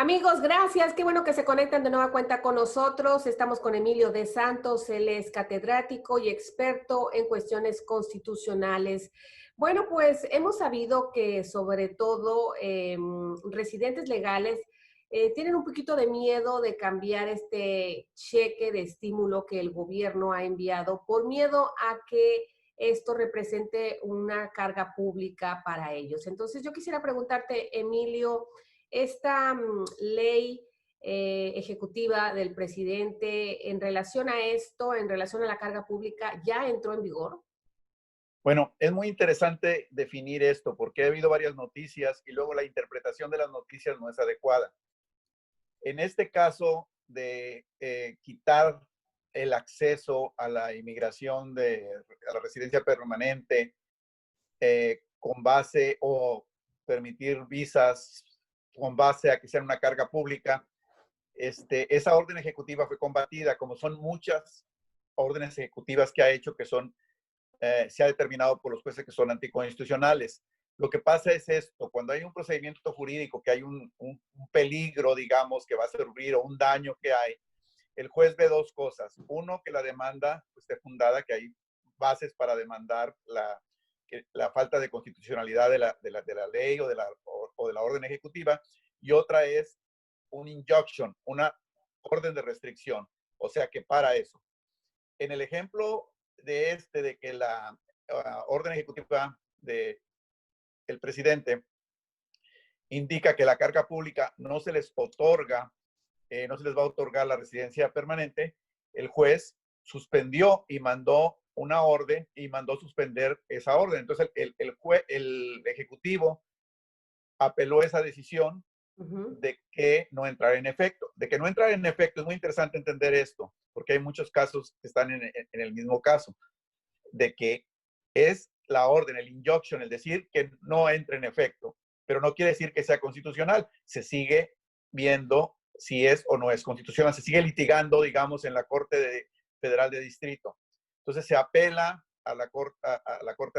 Amigos, gracias. Qué bueno que se conectan de nueva cuenta con nosotros. Estamos con Emilio de Santos. Él es catedrático y experto en cuestiones constitucionales. Bueno, pues hemos sabido que sobre todo residentes legales tienen un poquito de miedo de cambiar este cheque de estímulo que el gobierno ha enviado por miedo a que esto represente una carga pública para ellos. Entonces, yo quisiera preguntarte, Emilio, esta ley ejecutiva del presidente en relación a esto, en relación a la carga pública, ¿ya entró en vigor? Bueno, es muy interesante definir esto porque ha habido varias noticias y luego la interpretación de las noticias no es adecuada. En este caso de quitar el acceso a la inmigración, a la residencia permanente con base o permitir visas con base a que sea una carga pública, esa orden ejecutiva fue combatida, como son muchas órdenes ejecutivas que ha hecho que son se ha determinado por los jueces que son anticonstitucionales. Lo que pasa es esto, cuando hay un procedimiento jurídico, que hay un peligro, digamos, que va a servir o un daño que hay, el juez ve dos cosas. Uno, que la demanda esté fundada, que hay bases para demandar la falta de constitucionalidad de la ley o de la orden ejecutiva. Y otra es un injunction, una orden de restricción. O sea, que para eso. En el ejemplo de que la orden ejecutiva del presidente indica que la carga pública no se les otorga, no se les va a otorgar la residencia permanente, el juez suspendió y mandó una orden y mandó suspender esa orden. Entonces el ejecutivo apeló esa decisión de que no entrara en efecto. De que no entrara en efecto, es muy interesante entender esto, porque hay muchos casos que están en el mismo caso, de que es la orden, el injunction, el decir que no entre en efecto, pero no quiere decir que sea constitucional. Se sigue viendo si es o no es constitucional, se sigue litigando, digamos, en la Federal de Distrito. Entonces se apela a la Corte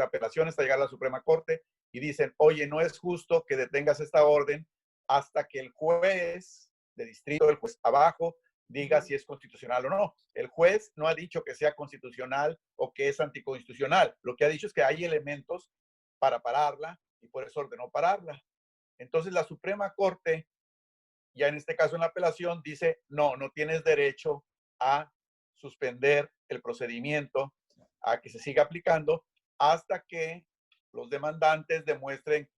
de Apelaciones hasta llegar a la Suprema Corte y dicen, oye, no es justo que detengas esta orden hasta que el juez de distrito, el juez abajo, diga si es constitucional o no. El juez no ha dicho que sea constitucional o que es anticonstitucional. Lo que ha dicho es que hay elementos para pararla y por eso ordenó pararla. Entonces la Suprema Corte, ya en este caso en la apelación, dice, no, no tienes derecho a suspender el procedimiento, a que se siga aplicando hasta que los demandantes demuestren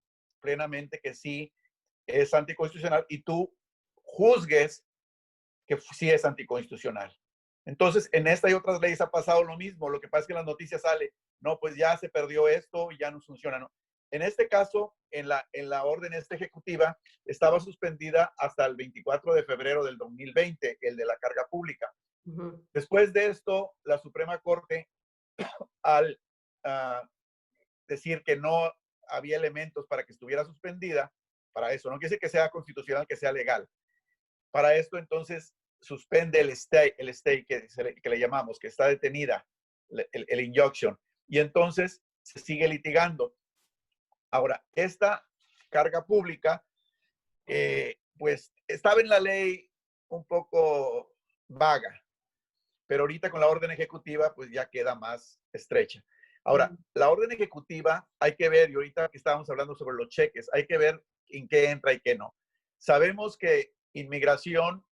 plenamente que sí es anticonstitucional y tú juzgues que sí es anticonstitucional. Entonces, en esta y otras leyes ha pasado lo mismo. Lo que pasa es que en las noticias sale, no, pues ya se perdió esto y ya no funciona. No. En este caso, en la orden ejecutiva, estaba suspendida hasta el 24 de febrero del 2020, el de la carga pública. Después de esto, la Suprema Corte, al decir que no había elementos para que estuviera suspendida, para eso, no quiere decir que sea constitucional, que sea legal. Para esto, entonces, suspende el stay que le llamamos, que está detenida, el injunction, y entonces se sigue litigando. Ahora, esta carga pública, pues estaba en la ley un poco vaga, pero ahorita con la orden ejecutiva, pues ya queda más estrecha. Ahora, la orden ejecutiva hay que ver, y ahorita que estábamos hablando sobre los cheques, hay que ver en qué entra y qué no. Sabemos que inmigración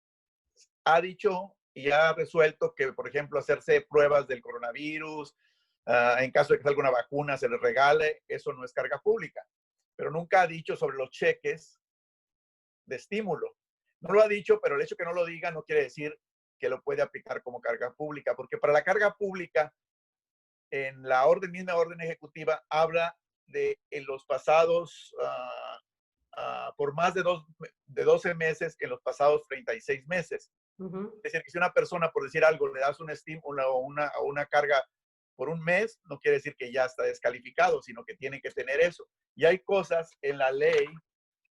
ha dicho y ha resuelto que, por ejemplo, hacerse pruebas del coronavirus, en caso de que salga una vacuna, se les regale, eso no es carga pública. Pero nunca ha dicho sobre los cheques de estímulo. No lo ha dicho, pero el hecho que no lo diga no quiere decir que lo puede aplicar como carga pública, porque para la carga pública, en la misma orden ejecutiva, habla de en los pasados, por más de 12 meses, en los pasados 36 meses. Es decir, que si una persona, por decir algo, le das un estímulo o una carga por un mes, no quiere decir que ya está descalificado, sino que tiene que tener eso. Y hay cosas en la ley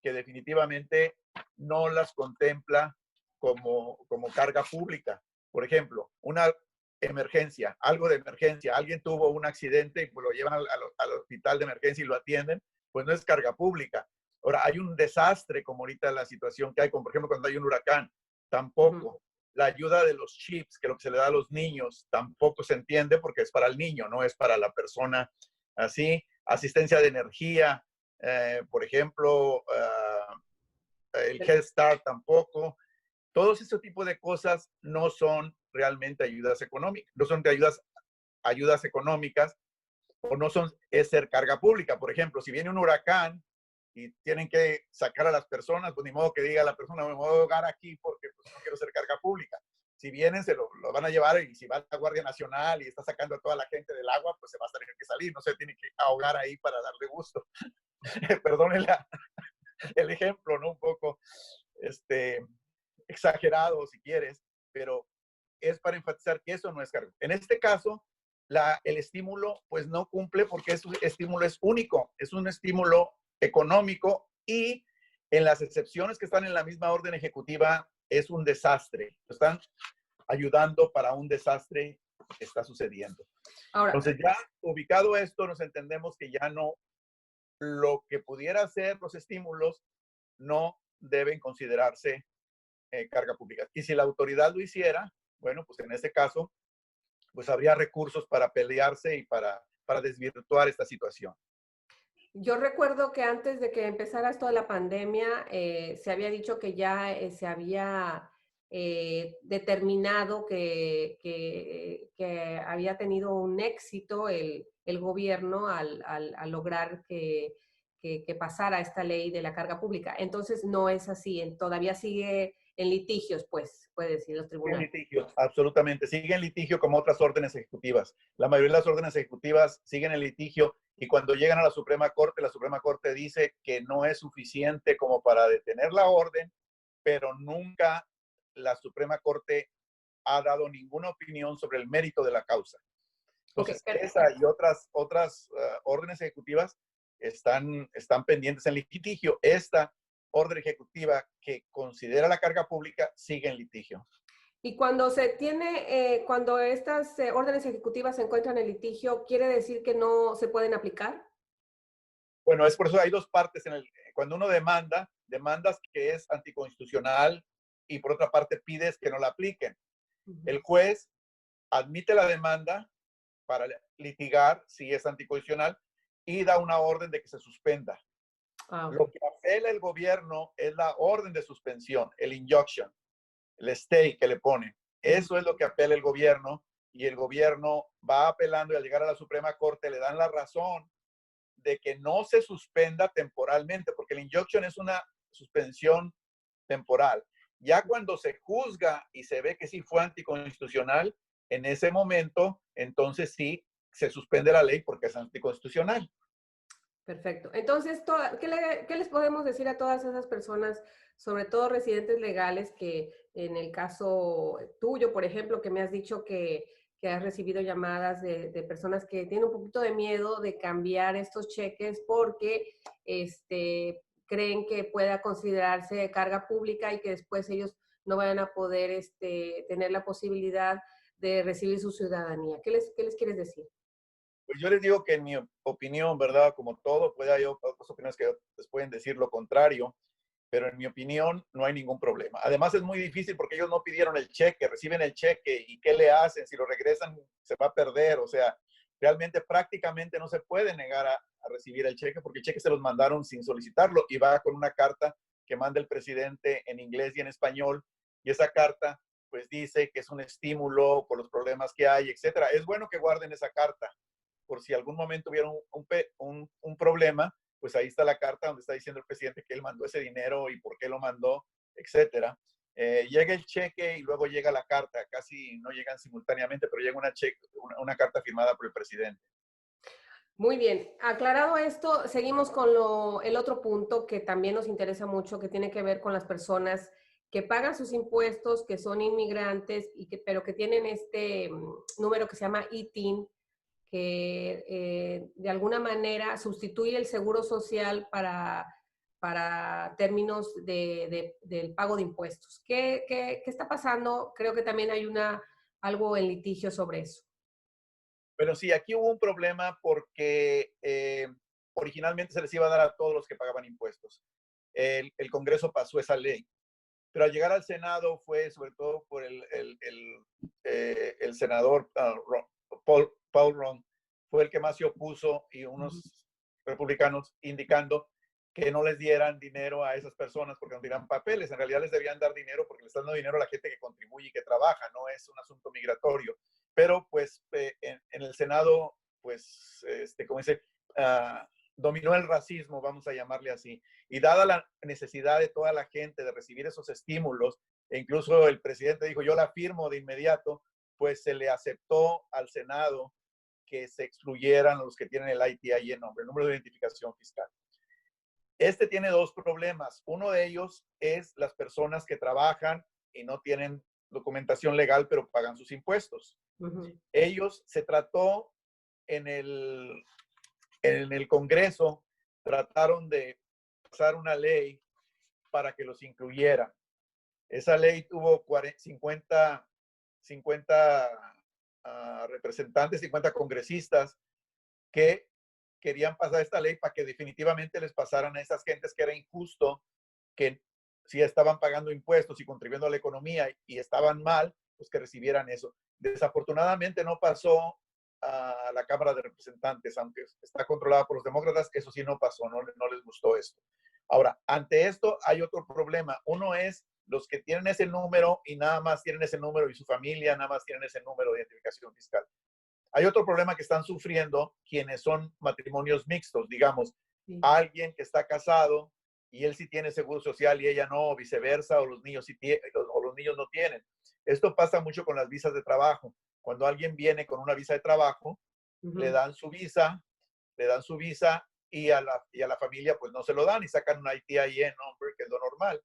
que definitivamente no las contempla como carga pública. Por ejemplo, una emergencia, algo de emergencia, alguien tuvo un accidente y pues lo llevan al hospital de emergencia y lo atienden, pues no es carga pública. Ahora, hay un desastre como ahorita la situación que hay, como por ejemplo cuando hay un huracán, Ujú. tampoco. La ayuda de los chips, que es lo que se le da a los niños, tampoco se entiende porque es para el niño, no es para la persona así. Asistencia de energía, por ejemplo, el Head Start tampoco. Todos ese tipo de cosas no son realmente ayudas económicas, no son de ayudas económicas o no son, es ser carga pública. Por ejemplo, si viene un huracán y tienen que sacar a las personas, pues ni modo que diga a la persona, me voy a ahogar aquí porque pues, no quiero ser carga pública. Si vienen, lo van a llevar y si va la Guardia Nacional y está sacando a toda la gente del agua, pues se va a tener que salir, no se tiene que ahogar ahí para darle gusto. Perdónenle el ejemplo, ¿no? Un poco exagerado, si quieres, pero es para enfatizar que eso no es cargo. En este caso, el estímulo pues no cumple porque ese estímulo es único, es un estímulo económico y en las excepciones que están en la misma orden ejecutiva es un desastre. Están ayudando para un desastre que está sucediendo. Ahora, Entonces ya ubicado esto, nos entendemos que ya no, lo que pudiera ser los estímulos no deben considerarse carga pública. Y si la autoridad lo hiciera, bueno, pues en ese caso, pues habría recursos para pelearse y para desvirtuar esta situación. yo recuerdo que antes de que empezara esto de la pandemia, se había dicho que ya se había determinado que había tenido un éxito el gobierno al lograr que pasara esta ley de la carga pública. Entonces, no es así, todavía sigue en litigios, pues, puede decir los Sigue en tribunales. litigio, absolutamente. Sigue en litigio como otras órdenes ejecutivas. La mayoría de las órdenes ejecutivas siguen en litigio y cuando llegan a la Suprema Corte dice que no es suficiente como para detener la orden, pero nunca la Suprema Corte ha dado ninguna opinión sobre el mérito de la causa. Ok, Entonces, esa y otras órdenes ejecutivas están pendientes en litigio. Esta orden ejecutiva que considera la carga pública sigue en litigio. y cuando se tiene, cuando estas órdenes ejecutivas se encuentran en litigio, ¿quiere decir que no se pueden aplicar? Bueno, es por eso hay dos partes cuando uno demandas que es anticonstitucional y por otra parte pides que no la apliquen. Ujú. El juez admite la demanda para litigar si es anticonstitucional y da una orden de que se suspenda. Ah, ok. Lo que apela el gobierno es la orden de suspensión, el injunction, el stay que le pone. Ujú. Eso es lo que apela el gobierno y el gobierno va apelando y al llegar a la Suprema Corte le dan la razón de que no se suspenda temporalmente, porque el injunction es una suspensión temporal. Ya cuando se juzga y se ve que sí fue anticonstitucional, en ese momento, entonces sí se suspende la ley porque es anticonstitucional. Perfecto. Entonces, ¿qué les podemos decir a todas esas personas, sobre todo residentes legales, que en el caso tuyo, por ejemplo, que me has dicho que has recibido llamadas de personas que tienen un poquito de miedo de cambiar estos cheques porque creen que pueda considerarse carga pública y que después ellos no vayan a poder tener la posibilidad de recibir su ciudadanía? ¿Qué les quieres decir? Pues yo les digo que en mi opinión, ¿verdad? Como todo, puede haber otras opiniones que les pueden decir lo contrario, pero en mi opinión no hay ningún problema. Además es muy difícil porque ellos no pidieron el cheque, reciben el cheque y ¿qué le hacen? Si lo regresan se va a perder, o sea, realmente prácticamente no se puede negar a recibir el cheque porque el cheque se los mandaron sin solicitarlo y va con una carta que manda el presidente en inglés y en español y esa carta pues dice que es un estímulo por los problemas que hay, etcétera. Es bueno que guarden esa carta por si algún momento hubiera un problema, pues ahí está la carta donde está diciendo el presidente que él mandó ese dinero y por qué lo mandó, etcétera. Llega el cheque y luego llega la carta, casi no llegan simultáneamente, pero llega una carta firmada por el presidente. Muy bien, aclarado esto, seguimos con el otro punto que también nos interesa mucho, que tiene que ver con las personas que pagan sus impuestos, que son inmigrantes, pero que tienen este número que se llama ITIN, que de alguna manera sustituye el seguro social para términos del pago de impuestos. ¿Qué está pasando? Creo que también hay algo en litigio sobre eso. Pero sí, aquí hubo un problema porque originalmente se les iba a dar a todos los que pagaban impuestos. El Congreso pasó esa ley, pero al llegar al Senado fue sobre todo por el senador Paul Ron, fue el que más se opuso, y unos republicanos indicando que no les dieran dinero a esas personas porque no tiran papeles. En realidad les debían dar dinero porque le están dando dinero a la gente que contribuye y que trabaja, no es un asunto migratorio. Pero pues en el Senado, pues, como dice, dominó el racismo, vamos a llamarle así. Y dada la necesidad de toda la gente de recibir esos estímulos, e incluso el presidente dijo, yo la firmo de inmediato, pues se le aceptó al Senado que se excluyeran los que tienen el ITIN nombre, el número de identificación fiscal. Este tiene dos problemas. Uno de ellos es las personas que trabajan y no tienen documentación legal, pero pagan sus impuestos. Ellos se trató en el Congreso, trataron de pasar una ley para que los incluyera. Esa ley tuvo 50 representantes, 50 congresistas que querían pasar esta ley para que definitivamente les pasaran a esas gentes que era injusto, que si estaban pagando impuestos y contribuyendo a la economía y estaban mal, pues que recibieran eso. Desafortunadamente no pasó a la Cámara de Representantes, aunque está controlada por los demócratas, eso sí no pasó, no les gustó esto. Ahora, ante esto hay otro problema. Uno es los que tienen ese número y nada más tienen ese número, y su familia nada más tienen ese número de identificación fiscal. Hay otro problema que están sufriendo quienes son matrimonios mixtos, digamos, alguien que está casado y él sí tiene seguro social y ella no, o viceversa, o los niños sí tienen, o los niños no tienen. Esto pasa mucho con las visas de trabajo. Cuando alguien viene con una visa de trabajo, le dan su visa y a la familia pues no se lo dan y sacan un ITIN number, que es lo normal.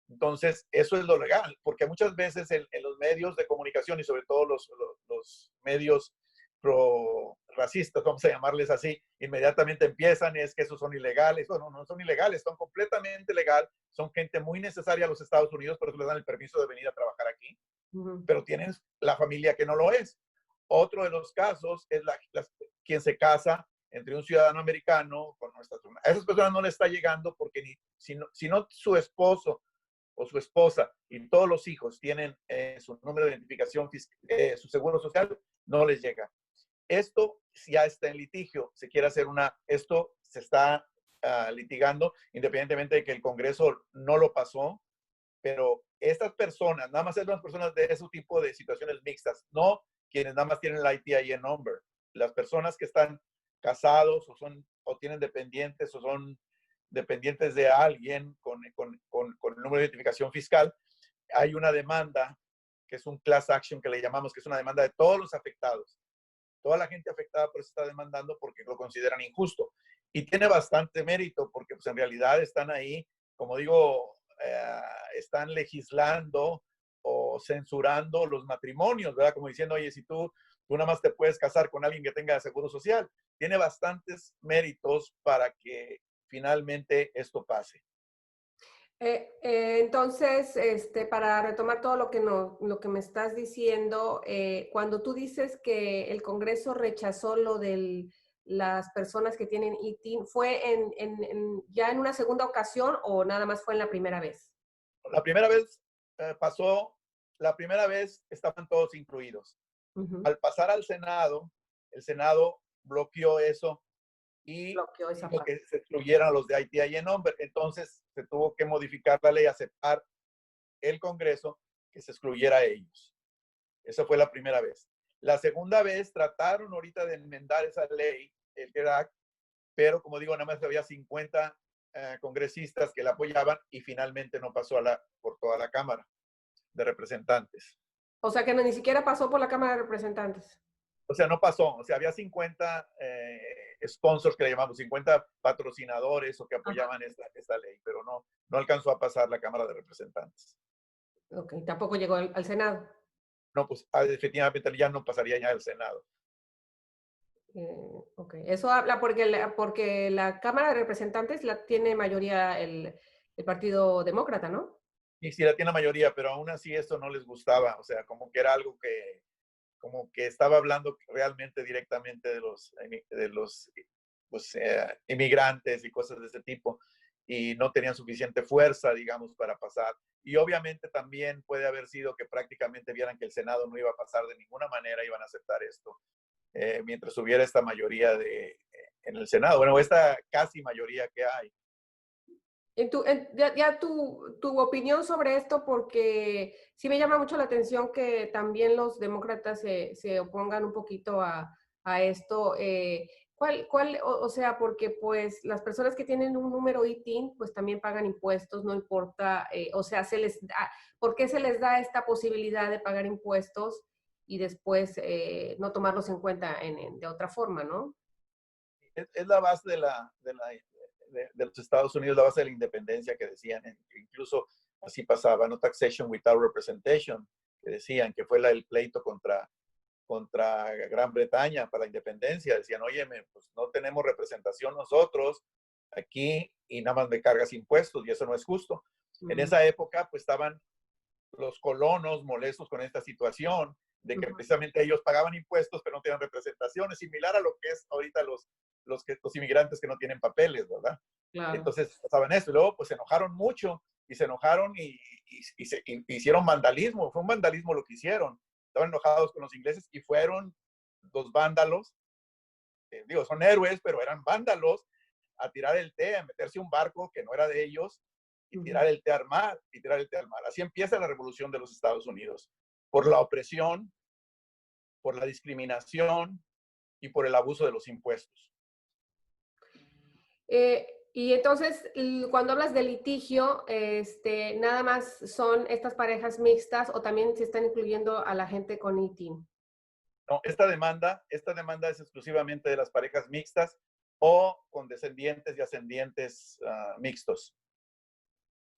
Entonces, eso es lo legal, porque muchas veces en los medios de comunicación y sobre todo los medios pro racistas, vamos a llamarles así, inmediatamente empiezan, es que esos son ilegales. Bueno, no son ilegales, son completamente legal, son gente muy necesaria a los Estados Unidos, por eso les dan el permiso de venir a trabajar aquí, pero tienen la familia que no lo es. Otro de los casos es quien se casa entre un ciudadano americano con nuestra zona. A esas personas no le está llegando porque si no su esposo o su esposa y todos los hijos tienen su número de identificación, su seguro social, no les llega. Esto ya está en litigio. Se quiere hacer esto se está litigando, independientemente de que el Congreso no lo pasó, pero estas personas, nada más es las personas de ese tipo de situaciones mixtas, no quienes nada más tienen el ITIN number. Las personas que están casados o tienen dependientes o son dependientes de alguien con el número de identificación fiscal, hay una demanda que es un class action que le llamamos, que es una demanda de todos los afectados. Toda la gente afectada por eso está demandando porque lo consideran injusto. Y tiene bastante mérito porque pues, en realidad están ahí, como digo, están legislando o censurando los matrimonios, ¿verdad? Como diciendo, oye, si tú nada más te puedes casar con alguien que tenga seguro social. Tiene bastantes méritos para que finalmente esto pase. Entonces, para retomar todo lo que me estás diciendo, cuando tú dices que el Congreso rechazó lo de las personas que tienen ITIN, ¿fue ya en una segunda ocasión o nada más fue en la primera vez? La primera vez pasó, la primera vez estaban todos incluidos. Al pasar al Senado, el Senado bloqueó eso y dijo que se excluyeran los de ITIN number. Entonces se tuvo que modificar la ley, aceptar el Congreso que se excluyera a ellos. Esa fue la primera vez. La segunda vez trataron ahorita de enmendar esa ley, el CARE, pero como digo, nada más había 50 congresistas que la apoyaban y finalmente no pasó por toda la Cámara de Representantes. O sea que ni siquiera pasó por la Cámara de Representantes. O sea, no pasó. O sea, había 50 sponsors que le llamamos, 50 patrocinadores o que apoyaban esta ley, pero no alcanzó a pasar la Cámara de Representantes. Ok, tampoco llegó al Senado. No, pues efectivamente ya no pasaría ya al Senado. Ok, eso habla porque la Cámara de Representantes la tiene mayoría el Partido Demócrata, ¿no? Y sí, la tiene mayoría, pero aún así esto no les gustaba. O sea, como que era algo como que estaba hablando realmente directamente de los pues, inmigrantes y cosas de ese tipo, y no tenían suficiente fuerza, digamos, para pasar. Y obviamente también puede haber sido que prácticamente vieran que el Senado no iba a pasar de ninguna manera, iban a aceptar esto, mientras hubiera esta mayoría en el Senado, bueno, esta casi mayoría que hay. Ya tu opinión sobre esto, porque sí me llama mucho la atención que también los demócratas se opongan un poquito a esto. O sea, porque pues las personas que tienen un número ITIN, pues también pagan impuestos, no importa, o sea, ¿por qué se les da esta posibilidad de pagar impuestos y después no tomarlos en cuenta de otra forma, ¿no? Es la base de los Estados Unidos, la base de la independencia que decían, incluso así pasaba, no taxation without representation, que decían que fue el pleito contra Gran Bretaña para la independencia. Decían, oye, pues no tenemos representación nosotros aquí y nada más me cargas impuestos y eso no es justo. En esa época, pues estaban los colonos molestos con esta situación de que precisamente ellos pagaban impuestos pero no tenían representaciones, similar a lo que es ahorita los inmigrantes que no tienen papeles, ¿verdad? Claro. Entonces pasaban eso y luego pues se enojaron mucho y se enojaron y hicieron vandalismo, fue un vandalismo lo que hicieron, estaban enojados con los ingleses y fueron los vándalos, digo, son héroes, pero eran vándalos, a tirar el té, a meterse un barco que no era de ellos y tirar el té al mar, y tirar el té al mar. Así empieza la revolución de los Estados Unidos, por la opresión, por la discriminación y por el abuso de los impuestos. Y entonces, cuando hablas de litigio, nada más son estas parejas mixtas o también se están incluyendo a la gente con ITIN. No, esta demanda es exclusivamente de las parejas mixtas o con descendientes y ascendientes mixtos.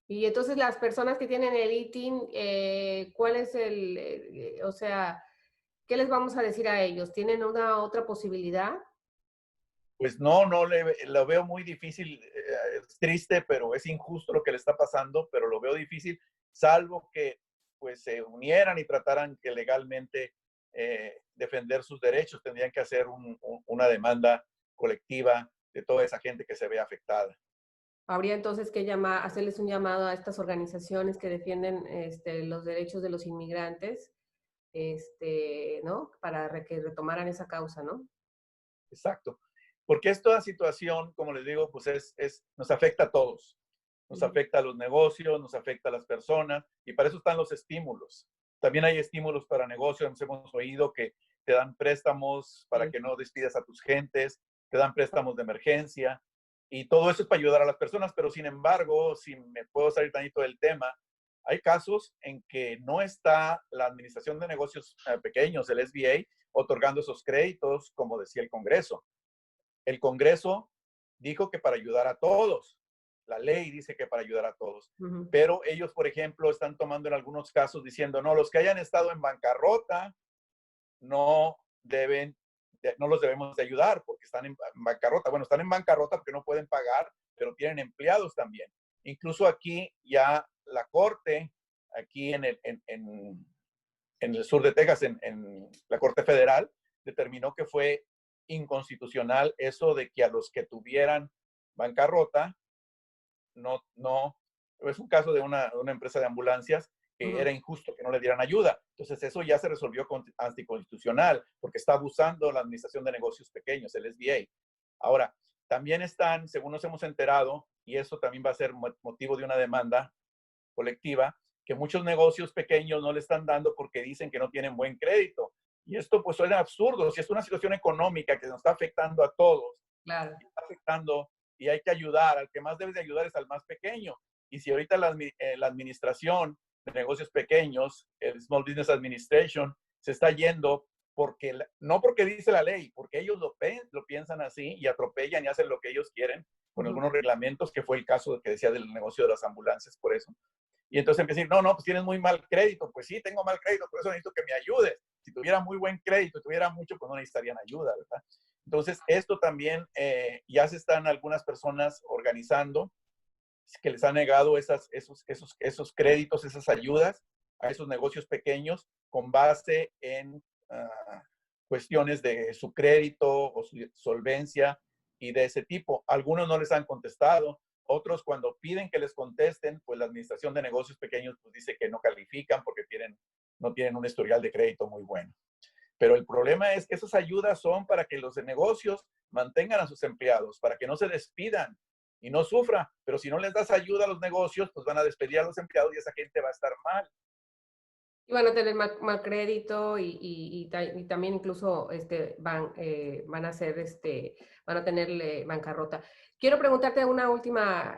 Y entonces las personas que tienen el ITIN, ¿cuál es o sea, qué les vamos a decir a ellos? ¿Tienen una otra posibilidad? Pues no, lo veo muy difícil, es triste, pero es injusto lo que le está pasando, pero lo veo difícil, salvo que pues se unieran y trataran que legalmente defender sus derechos, tendrían que hacer una demanda colectiva de toda esa gente que se ve afectada. Habría entonces que hacerles un llamado a estas organizaciones que defienden los derechos de los inmigrantes, ¿no? Para que retomaran esa causa, ¿no? Exacto. Porque esta situación, como les digo, pues nos afecta a todos. Nos afecta a los negocios, nos afecta a las personas y para eso están los estímulos. También hay estímulos para negocios. Hemos oído que te dan préstamos para que no despidas a tus gentes, te dan préstamos de emergencia y todo eso es para ayudar a las personas. Pero sin embargo, si me puedo salir tantito del tema, hay casos en que no está la Administración de Negocios Pequeños, el SBA, otorgando esos créditos, como decía el Congreso. El Congreso dijo que para ayudar a todos. La ley dice que para ayudar a todos. Pero ellos, por ejemplo, están tomando en algunos casos diciendo, no, los que hayan estado en bancarrota no los debemos de ayudar porque están en bancarrota. Bueno, están en bancarrota porque no pueden pagar, pero tienen empleados también. Incluso aquí ya la Corte, aquí en el sur de Texas, en la Corte Federal, determinó que fue inconstitucional eso de que a los que tuvieran bancarrota, no, es un caso de una empresa de ambulancias que era injusto que no le dieran ayuda. Entonces eso ya se resolvió anticonstitucional porque está abusando la Administración de Negocios Pequeños, el SBA. Ahora, también están, según nos hemos enterado, y eso también va a ser motivo de una demanda colectiva, que muchos negocios pequeños no le están dando porque dicen que no tienen buen crédito. Y esto pues suena absurdo, si es una situación económica que nos está afectando a todos, claro, está afectando y hay que ayudar, al que más debes de ayudar es al más pequeño. Y si ahorita la administración de negocios pequeños, el Small Business Administration, se está yendo no porque dice la ley, porque ellos lo piensan así y atropellan y hacen lo que ellos quieren con algunos reglamentos, que fue el caso que decía del negocio de las ambulancias, por eso. Y entonces empieza a decir, no, pues tienes muy mal crédito. Pues sí, tengo mal crédito, por eso necesito que me ayudes. Si tuviera muy buen crédito, tuviera mucho, pues no necesitarían ayuda, ¿verdad? Entonces, esto también ya se están algunas personas organizando que les han negado esos créditos, esas ayudas a esos negocios pequeños con base en cuestiones de su crédito o su solvencia y de ese tipo. Algunos no les han contestado, otros cuando piden que les contesten, pues la Administración de Negocios Pequeños pues dice que no califican porque no tienen un historial de crédito muy bueno. Pero el problema es que esas ayudas son para que los de negocios mantengan a sus empleados, para que no se despidan y no sufra. Pero si no les das ayuda a los negocios, pues van a despedir a los empleados y esa gente va a estar mal. Y van a tener mal crédito y también incluso van a ser, van a tener bancarrota. Quiero preguntarte una última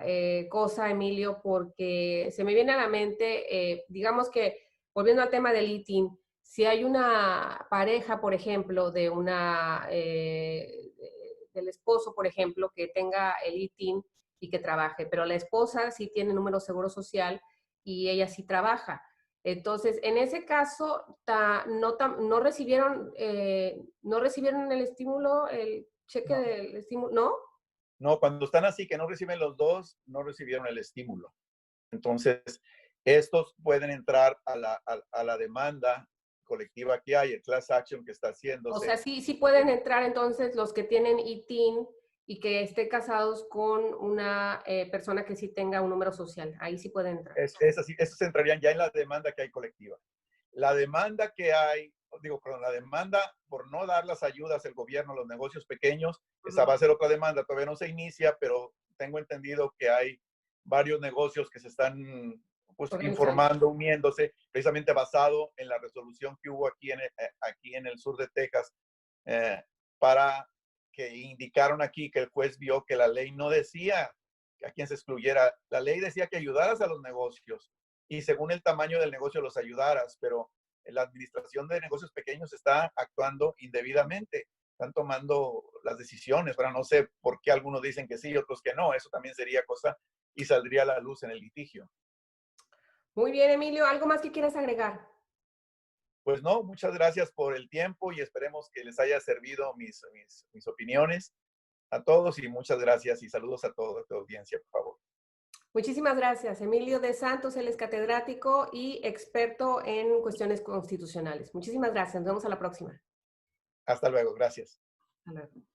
cosa, Emilio, porque se me viene a la mente, digamos que, volviendo al tema del ITIN, si hay una pareja, por ejemplo, del esposo, por ejemplo, que tenga el ITIN y que trabaje, pero la esposa sí tiene número de seguro social y ella sí trabaja. Entonces, en ese caso, no recibieron el estímulo, el cheque No, del estímulo, ¿no? no, cuando están así que no reciben los dos, no recibieron el estímulo. Entonces, estos pueden entrar a la demanda colectiva que hay, el class action que está O sea, haciéndose. sí pueden entrar entonces los que tienen ITIN y que estén casados con una persona que sí tenga un número social. Ahí sí pueden entrar. Es así, esos entrarían ya en la demanda que hay colectiva. La demanda que hay, perdón, la demanda por no dar las ayudas del gobierno a los negocios pequeños, esa va a ser otra demanda, todavía no se inicia, pero tengo entendido que hay varios negocios que se están pues, Organizando. informando, uniéndose, precisamente basado en la resolución que hubo aquí en el sur de Texas, para que indicaron aquí que el juez vio que la ley no decía a quien se excluyera, la ley decía que ayudaras a los negocios y según el tamaño del negocio los ayudaras, pero la administración de negocios pequeños está actuando indebidamente, están tomando las decisiones, pero no sé por qué algunos dicen que sí y otros que no, eso también sería cosa y saldría a la luz en el litigio. Muy bien, Emilio, ¿algo más que quieras agregar? Pues no, muchas gracias por el tiempo y esperemos que les haya servido mis opiniones a todos y muchas gracias y saludos a toda tu audiencia, por favor. Muchísimas gracias. Emilio de Santos, él es catedrático y experto en cuestiones constitucionales. Muchísimas gracias. Nos vemos a la próxima. Hasta luego, gracias. Hasta luego.